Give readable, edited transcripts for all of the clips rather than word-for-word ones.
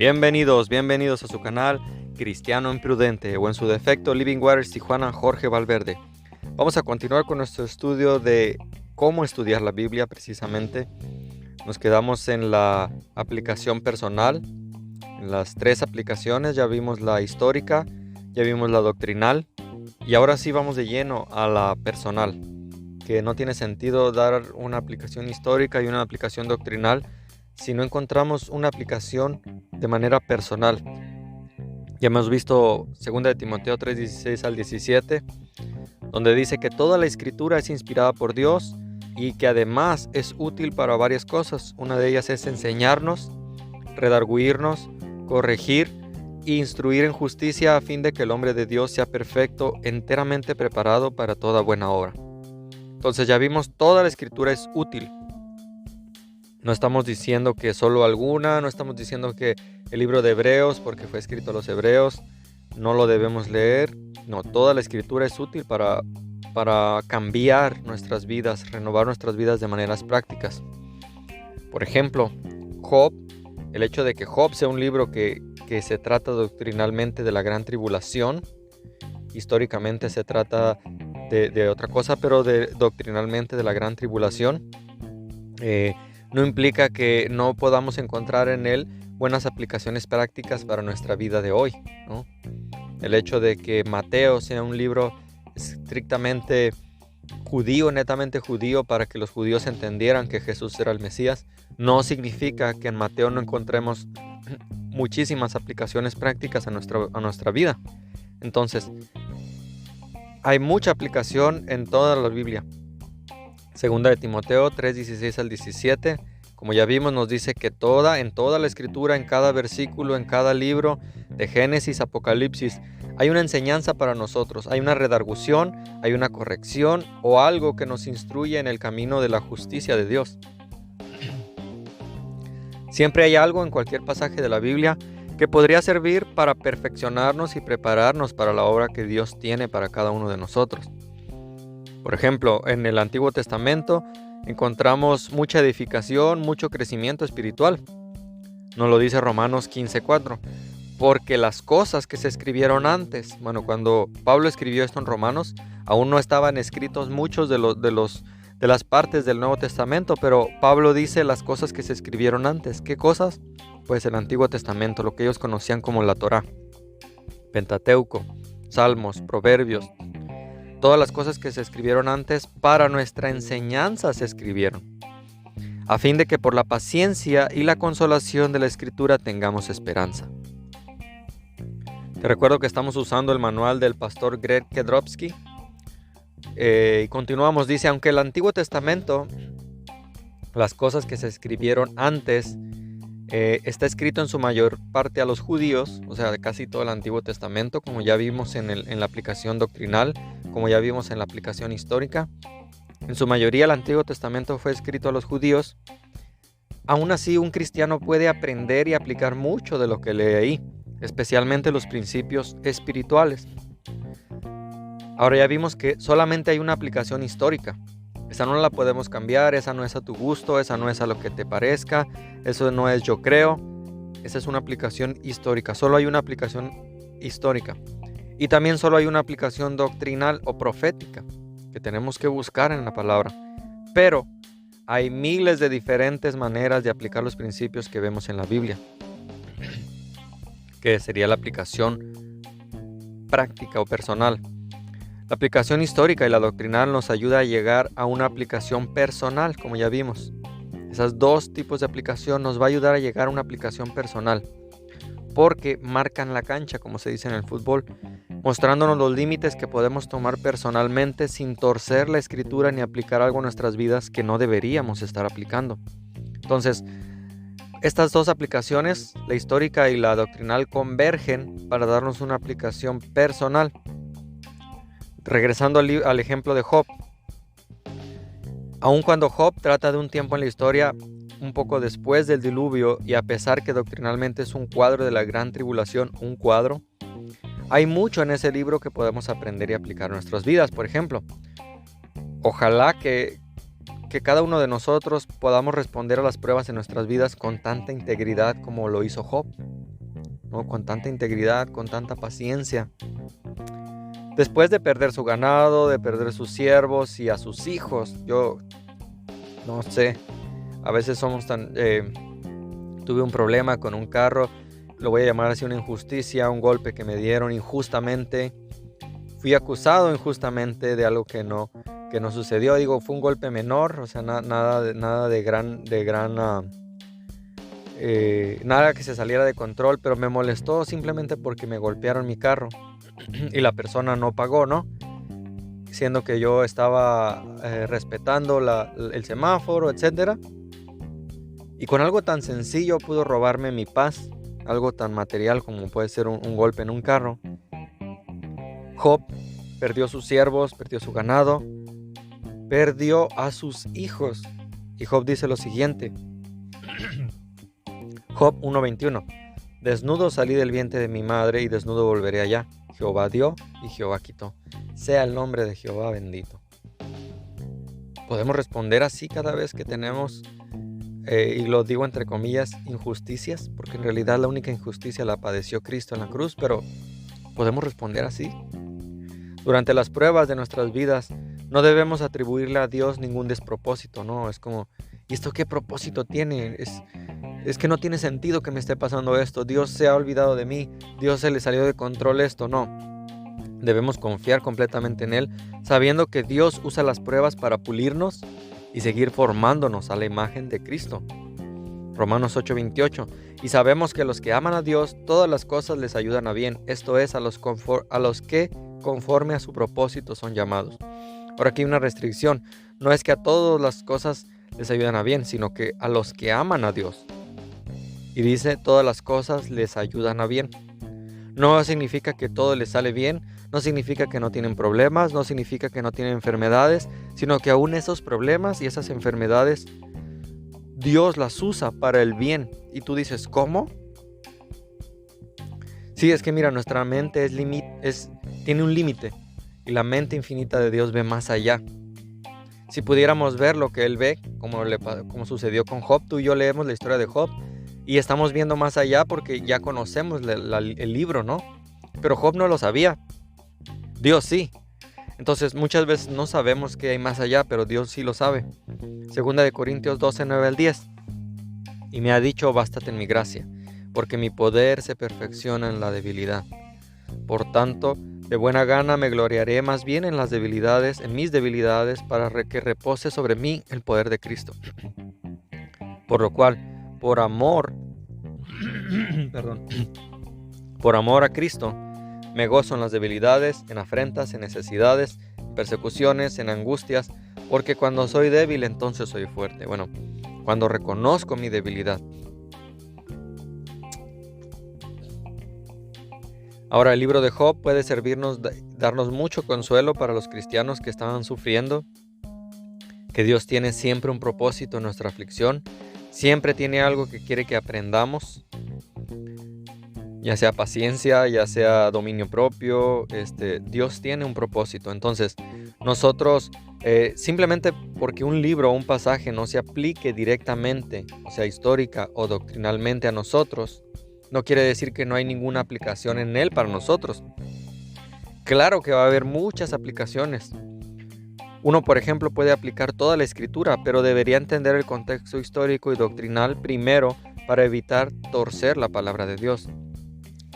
Bienvenidos a su canal Cristiano Imprudente, o en su defecto Living Waters Tijuana, Jorge Valverde. Vamos a continuar con nuestro estudio de cómo estudiar la Biblia precisamente. Nos quedamos en la aplicación personal, en las 3 aplicaciones. Ya vimos la histórica, ya vimos la doctrinal y ahora sí vamos de lleno a la personal, que no tiene sentido dar una aplicación histórica y una aplicación doctrinal si no encontramos una aplicación de manera personal. Ya hemos visto 2 de Timoteo 3:16 al 17, donde dice que toda la escritura es inspirada por Dios y que además es útil para varias cosas. Una de ellas es enseñarnos, redarguirnos, corregir e instruir en justicia, a fin de que el hombre de Dios sea perfecto, enteramente preparado para toda buena obra. Entonces ya vimos, toda la escritura es útil. No estamos diciendo que solo alguna, no estamos diciendo que el libro de Hebreos, porque fue escrito a los hebreos, no lo debemos leer. No, toda la escritura es útil para cambiar nuestras vidas, renovar nuestras vidas de maneras prácticas. Por ejemplo, Job, el hecho de que Job sea un libro que se trata doctrinalmente de la gran tribulación, históricamente se trata de otra cosa, pero doctrinalmente de la gran tribulación, no implica que no podamos encontrar en él buenas aplicaciones prácticas para nuestra vida de hoy, ¿no? El hecho de que Mateo sea un libro estrictamente judío, netamente judío, para que los judíos entendieran que Jesús era el Mesías, no significa que en Mateo no encontremos muchísimas aplicaciones prácticas a nuestra vida. Entonces, hay mucha aplicación en toda la Biblia. 2 de Timoteo 3:16 al 17, como ya vimos, nos dice que en toda la escritura, en cada versículo, en cada libro, de Génesis, Apocalipsis, hay una enseñanza para nosotros, hay una redargución, hay una corrección o algo que nos instruye en el camino de la justicia de Dios. Siempre hay algo en cualquier pasaje de la Biblia que podría servir para perfeccionarnos y prepararnos para la obra que Dios tiene para cada uno de nosotros. Por ejemplo, en el Antiguo Testamento encontramos mucha edificación, mucho crecimiento espiritual. Nos lo dice Romanos 15:4. Porque las cosas que se escribieron antes, cuando Pablo escribió esto en Romanos, aún no estaban escritos muchos de las partes del Nuevo Testamento, pero Pablo dice las cosas que se escribieron antes. ¿Qué cosas? Pues el Antiguo Testamento, lo que ellos conocían como la Torá, Pentateuco, Salmos, Proverbios. Todas las cosas que se escribieron antes para nuestra enseñanza se escribieron, a fin de que por la paciencia y la consolación de la Escritura tengamos esperanza. Te recuerdo que estamos usando el manual del pastor Greg Kedrowski. Y continuamos, dice, aunque el Antiguo Testamento, las cosas que se escribieron antes, está escrito en su mayor parte a los judíos, o sea, casi todo el Antiguo Testamento, como ya vimos en la aplicación doctrinal, como ya vimos en la aplicación histórica. En su mayoría el Antiguo Testamento fue escrito a los judíos. Aún así, un cristiano puede aprender y aplicar mucho de lo que lee ahí, especialmente los principios espirituales. Ahora ya vimos que solamente hay una aplicación histórica. Esa no la podemos cambiar, esa no es a tu gusto, esa no es a lo que te parezca, eso no es yo creo. Esa es una aplicación histórica, solo hay una aplicación histórica. Y también solo hay una aplicación doctrinal o profética que tenemos que buscar en la palabra. Pero hay miles de diferentes maneras de aplicar los principios que vemos en la Biblia, que sería la aplicación práctica o personal. La aplicación histórica y la doctrinal nos ayuda a llegar a una aplicación personal, como ya vimos. Esos 2 tipos de aplicación nos va a ayudar a llegar a una aplicación personal, porque marcan la cancha, como se dice en el fútbol, mostrándonos los límites que podemos tomar personalmente sin torcer la escritura ni aplicar algo en nuestras vidas que no deberíamos estar aplicando. Entonces, estas 2 aplicaciones, la histórica y la doctrinal, convergen para darnos una aplicación personal. Regresando al ejemplo de Job. Aun cuando Job trata de un tiempo en la historia un poco después del diluvio, y a pesar que doctrinalmente es un cuadro de la gran tribulación, hay mucho en ese libro que podemos aprender y aplicar en nuestras vidas. Por ejemplo, ojalá que cada uno de nosotros podamos responder a las pruebas en nuestras vidas con tanta integridad como lo hizo Job. ¿no? Con tanta integridad, con tanta paciencia. Después de perder su ganado, de perder sus siervos y a sus hijos, yo no sé, a veces somos tan... tuve un problema con un carro, lo voy a llamar así, una injusticia, un golpe que me dieron injustamente. Fui acusado injustamente de algo que no sucedió. Digo, fue un golpe menor, o sea, nada de gran nada que se saliera de control, pero me molestó simplemente porque me golpearon mi carro y la persona no pagó, ¿no? Siendo que yo estaba respetando el semáforo, etcétera. Y con algo tan sencillo pudo robarme mi paz, algo tan material como puede ser un golpe en un carro. Job perdió sus siervos, perdió su ganado, perdió a sus hijos. Y Job dice lo siguiente. Job 1:21. Desnudo salí del vientre de mi madre y desnudo volveré allá. Jehová dio y Jehová quitó. Sea el nombre de Jehová bendito. Podemos responder así cada vez que tenemos, y lo digo entre comillas, injusticias, porque en realidad la única injusticia la padeció Cristo en la cruz, pero podemos responder así. Durante las pruebas de nuestras vidas no debemos atribuirle a Dios ningún despropósito, ¿no? Es como, ¿y esto qué propósito tiene? Es que no tiene sentido que me esté pasando esto. Dios se ha olvidado de mí. Dios se le salió de control esto. No. Debemos confiar completamente en Él, sabiendo que Dios usa las pruebas para pulirnos y seguir formándonos a la imagen de Cristo. Romanos 8:28. Y sabemos que los que aman a Dios, todas las cosas les ayudan a bien. Esto es, a los que conforme a su propósito son llamados. Ahora aquí hay una restricción. No es que a todas las cosas les ayudan a bien, sino que a los que aman a Dios. Y dice, todas las cosas les ayudan a bien. No significa que todo les sale bien, no significa que no tienen problemas, no significa que no tienen enfermedades, sino que aún esos problemas y esas enfermedades, Dios las usa para el bien. Y tú dices, ¿cómo? Sí, es que mira, nuestra mente tiene un límite y la mente infinita de Dios ve más allá. Si pudiéramos ver lo que Él ve, como sucedió con Job, tú y yo leemos la historia de Job y estamos viendo más allá porque ya conocemos el libro, ¿no? Pero Job no lo sabía, Dios sí. Entonces muchas veces no sabemos qué hay más allá, pero Dios sí lo sabe. Segunda de Corintios 12, 9 al 10. Y me ha dicho, bástate en mi gracia, porque mi poder se perfecciona en la debilidad. Por tanto, de buena gana me gloriaré más bien en mis debilidades, para que repose sobre mí el poder de Cristo. Por lo cual, por amor a Cristo, me gozo en las debilidades, en afrentas, en necesidades, en persecuciones, en angustias, porque cuando soy débil, entonces soy fuerte. Bueno, cuando reconozco mi debilidad. Ahora, el libro de Job puede darnos mucho consuelo para los cristianos que estaban sufriendo, que Dios tiene siempre un propósito en nuestra aflicción, siempre tiene algo que quiere que aprendamos, ya sea paciencia, ya sea dominio propio, Dios tiene un propósito. Entonces, nosotros, simplemente porque un libro o un pasaje no se aplique directamente, o sea, histórica o doctrinalmente a nosotros, no quiere decir que no hay ninguna aplicación en él para nosotros. Claro que va a haber muchas aplicaciones. Uno, por ejemplo, puede aplicar toda la escritura, pero debería entender el contexto histórico y doctrinal primero para evitar torcer la palabra de Dios.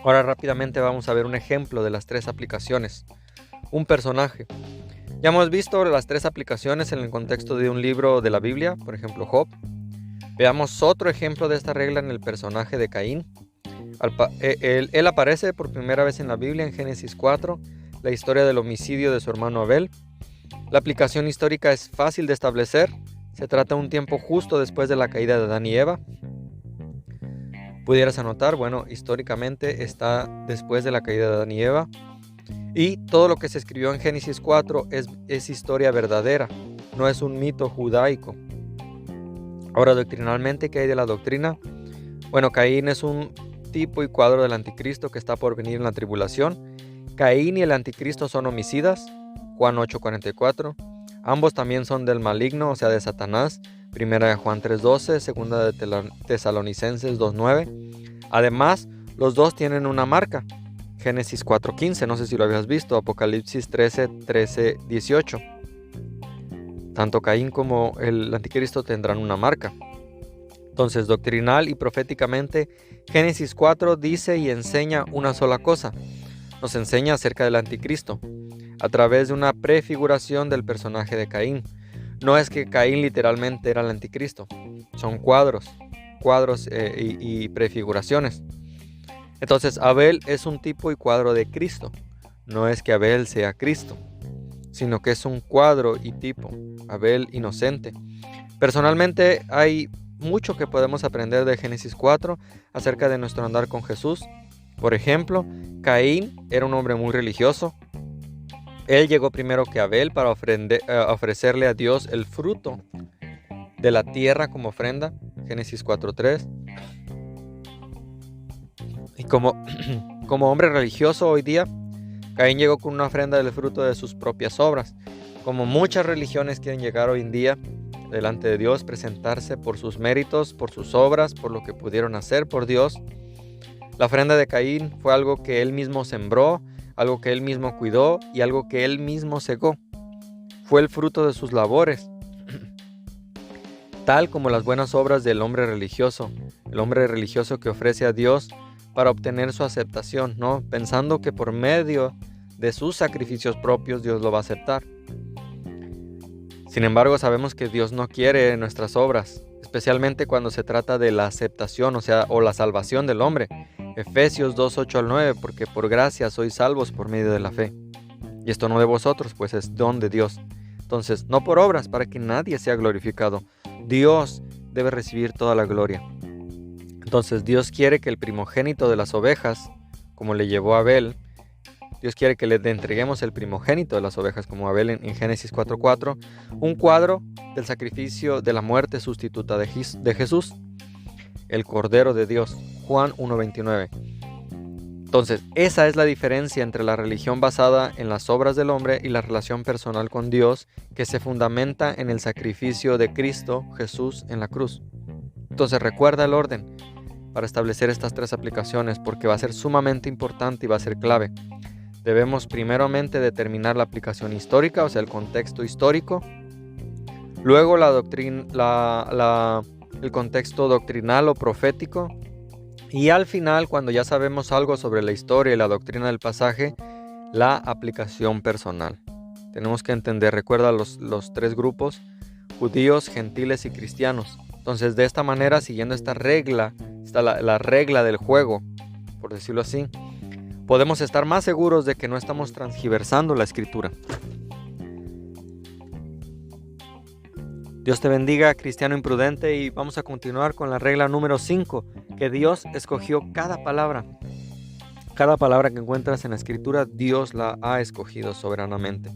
Ahora rápidamente vamos a ver un ejemplo de las 3 aplicaciones. Un personaje. Ya hemos visto las 3 aplicaciones en el contexto de un libro de la Biblia, por ejemplo Job. Veamos otro ejemplo de esta regla en el personaje de Caín. Él aparece por primera vez en la Biblia en Génesis 4, la historia del homicidio de su hermano Abel. La aplicación histórica es fácil de establecer. Se trata de un tiempo justo después de la caída de Adán y Eva. Pudieras anotar, bueno, históricamente está después de la caída de Adán y Eva. Y todo lo que se escribió en Génesis 4 es historia verdadera, no es un mito judaico. Ahora, doctrinalmente, ¿qué hay de la doctrina? Bueno, Caín es un tipo y cuadro del anticristo que está por venir en la tribulación. Caín y el anticristo son homicidas, Juan 8:44. Ambos también son del maligno, o sea, de Satanás, primera de Juan 3:12, segunda de Tesalonicenses 2:9. Además, Los dos tienen una marca. Génesis 4:15, no sé si lo habías visto, Apocalipsis 13, 18. Tanto Caín como el anticristo tendrán una marca. Entonces, doctrinal y proféticamente, Génesis 4 dice y enseña una sola cosa. Nos enseña acerca del anticristo, a través de una prefiguración del personaje de Caín. No es que Caín literalmente era el anticristo, son cuadros y prefiguraciones. Entonces, Abel es un tipo y cuadro de Cristo. No es que Abel sea Cristo, sino que es un cuadro y tipo, Abel inocente. Personalmente, hay mucho que podemos aprender de Génesis 4 acerca de nuestro andar con Jesús. Por ejemplo, Caín era un hombre muy religioso. Él llegó primero que Abel para ofrecerle a Dios el fruto de la tierra como ofrenda, Génesis 4:3. Y como hombre religioso hoy día, Caín llegó con una ofrenda del fruto de sus propias obras. Como muchas religiones quieren llegar hoy en día delante de Dios, presentarse por sus méritos, por sus obras, por lo que pudieron hacer por Dios. La ofrenda de Caín fue algo que él mismo sembró, algo que él mismo cuidó y algo que él mismo cegó. Fue el fruto de sus labores, tal como las buenas obras del hombre religioso, el hombre religioso que ofrece a Dios para obtener su aceptación, ¿no? Pensando que por medio de sus sacrificios propios Dios lo va a aceptar. Sin embargo, sabemos que Dios no quiere nuestras obras, especialmente cuando se trata de la aceptación, o la salvación del hombre. Efesios 2:8-9, porque por gracia sois salvos por medio de la fe. Y esto no de vosotros, pues es don de Dios. Entonces, no por obras, para que nadie sea glorificado. Dios debe recibir toda la gloria. Entonces, Dios quiere que el primogénito de las ovejas, como le llevó a Abel, Dios quiere que le entreguemos el primogénito de las ovejas, como Abel en Génesis 4:4, un cuadro del sacrificio de la muerte sustituta de Jesús, el Cordero de Dios, Juan 1:29. Entonces, esa es la diferencia entre la religión basada en las obras del hombre y la relación personal con Dios, que se fundamenta en el sacrificio de Cristo Jesús en la cruz. Entonces, recuerda el orden para establecer estas tres aplicaciones, porque va a ser sumamente importante y va a ser clave. Debemos primeramente determinar la aplicación histórica, o sea, el contexto histórico. Luego el contexto doctrinal o profético. Y al final, cuando ya sabemos algo sobre la historia y la doctrina del pasaje, la aplicación personal. Tenemos que entender, recuerda los tres grupos: judíos, gentiles y cristianos. Entonces, de esta manera, siguiendo esta regla, está la regla del juego, por decirlo así, podemos estar más seguros de que no estamos transgiversando la escritura. Dios te bendiga, cristiano imprudente, y vamos a continuar con la regla número 5, que Dios escogió cada palabra. Cada palabra que encuentras en la escritura, Dios la ha escogido soberanamente.